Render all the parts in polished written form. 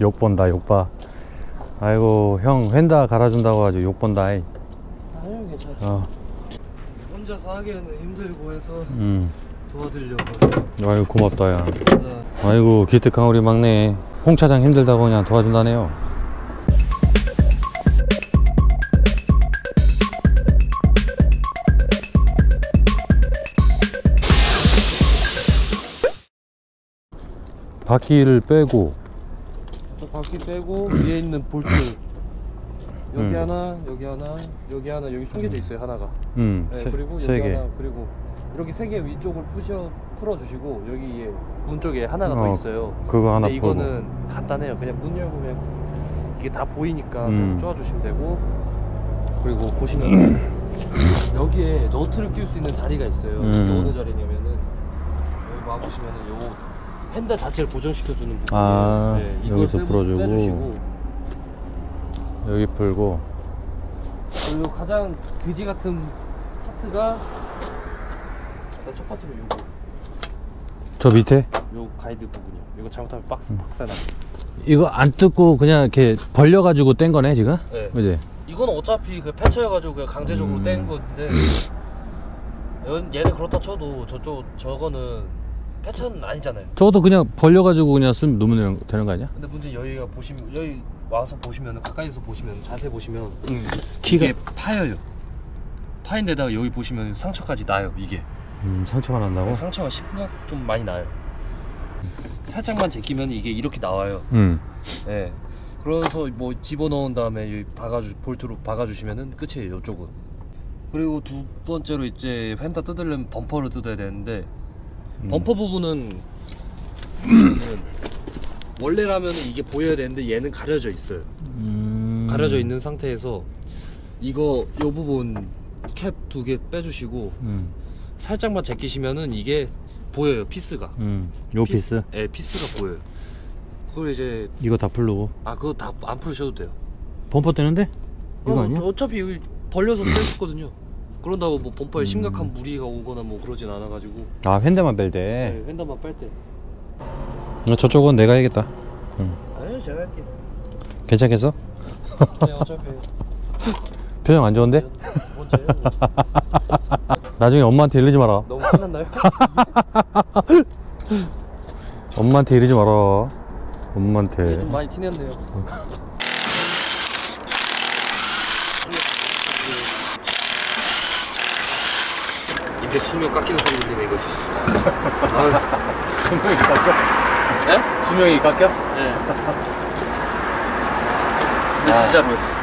욕본다 욕봐. 아이고 형 휀다 갈아준다고 아주 욕본다. 아유 괜찮아. 혼자서 하기에는 힘들고 해서 도와드리려고. 아이고 고맙다 야. 아이고 기특한 우리 막내 홍 차장 힘들다고 그냥 도와준다네요. 바퀴를 빼고 바퀴 빼고 위에 있는 볼트 여기 하나, 여기 하나, 여기 하나, 여기 숨겨져 있어요 하나가. 네, 그리고 여기 세 개. 하나, 그리고 이렇게 세 개 위쪽을 풀어주시고 여기에 문 쪽에 하나가 더 있어요. 그거 하나 근데 풀고. 이거는 간단해요. 그냥 문 열고 그냥 이게 다 보이니까 쪼아주시면 되고. 그리고 보시면 여기에 너트를 끼울 수 있는 자리가 있어요. 이게 어느 자리냐면은 여기 와 보시면은 요 핸들 자체를 고정시켜주는 부분이에요. 네, 이걸 여기서 풀어주고 빼주시고 여기 풀고. 그리고 가장 그지 같은 파트가 일단 첫 번째로 요거 저 밑에? 요 가이드 부분이요. 이거 잘못하면 박스나. 이거 안 뜯고 그냥 이렇게 벌려가지고 뗀 거네 지금? 네. 그지? 이건 어차피 그 폐차여가지고 그냥 강제적으로 뗀 건데 얘는 그렇다 쳐도 저거는 폐차는 아니잖아요. 저것도 그냥 벌려가지고 그냥 놓으면 되는 거 아니야? 근데 문제 여기가 보시면 여기 와서 보시면 가까이서 보시면 자세히 보시면 키가 이게 파여요. 파인 데다가 여기 보시면 상처까지 나요. 이게 상처가 난다고? 상처가 좀 많이 나요. 살짝만 제끼면 이게 이렇게 나와요. 네. 그래서 뭐 집어넣은 다음에 여기 볼트로 박아주시면은 끝이에요. 이쪽은. 그리고 두 번째로 이제 휀다 뜯으려면 범퍼를 뜯어야 되는데 범퍼 부분은 원래라면 이게 보여야 되는데 얘는 가려져 있어요. 가려져 있는 상태에서 요 부분 캡 2개 빼주시고 살짝만 제끼시면은 이게 보여요. 피스가. 요 피스? 네, 피스가 보여요. 그걸 이제 이거 다 풀르고. 그거 다 안 풀으셔도 돼요. 범퍼 떼는데? 이거 아니야? 어차피 여기 벌려서 떼었거든요. 그런다고 뭐 범퍼에 심각한 무리가 오거나 뭐 그러진 않아가지고. 아 휀다만 뺄 때? 네, 휀다만 뺄 때. 저쪽은 내가 해야겠다. 아니요, 제가 할게요. 괜찮겠어? 네, 어차피. 표정 안 좋은데? 뭔데요? 나중에 엄마한테 이러지 마라. 너무 신났나요? 엄마한테 이러지 마라. 엄마한테. 좀 많이 티냈네요. 이게 수명 깎이는 소리 들리네 이거. 수명이 깎여? 네? 수명이 깎여? 네. 근데 진짜로요.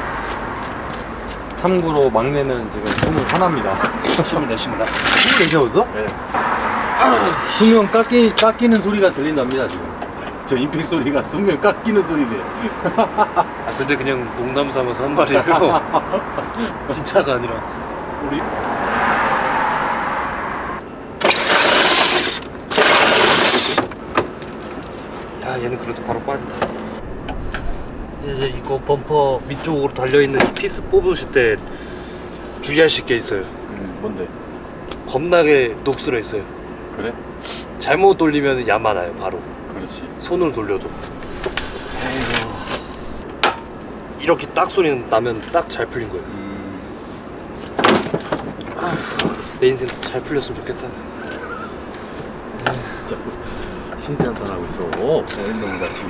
참고로 막내는 지금 21입니다. 24입니다. 24였어? 네. 수명 깎이는 소리가 들린답니다 지금. 저 임팩 소리가 수명 깎이는 소리네. 근데 그냥 농담 삼아서 한 말이에요. 진짜가 아니라. 우리 얘는 그래도 바로 빠진다. 이제 이거 범퍼 위쪽으로 달려있는 피스 뽑으실 때 주의하실 게 있어요. 뭔데? 겁나게 녹슬어 있어요. 그래? 잘못 돌리면 야만해요 바로. 그렇지. 손으로 돌려도. 이렇게 딱 소리 나면 딱 잘 풀린 거예요. 내 인생 잘 풀렸으면 좋겠다. 진짜 신세 한탄 하고 있어. 어린 놈 자식.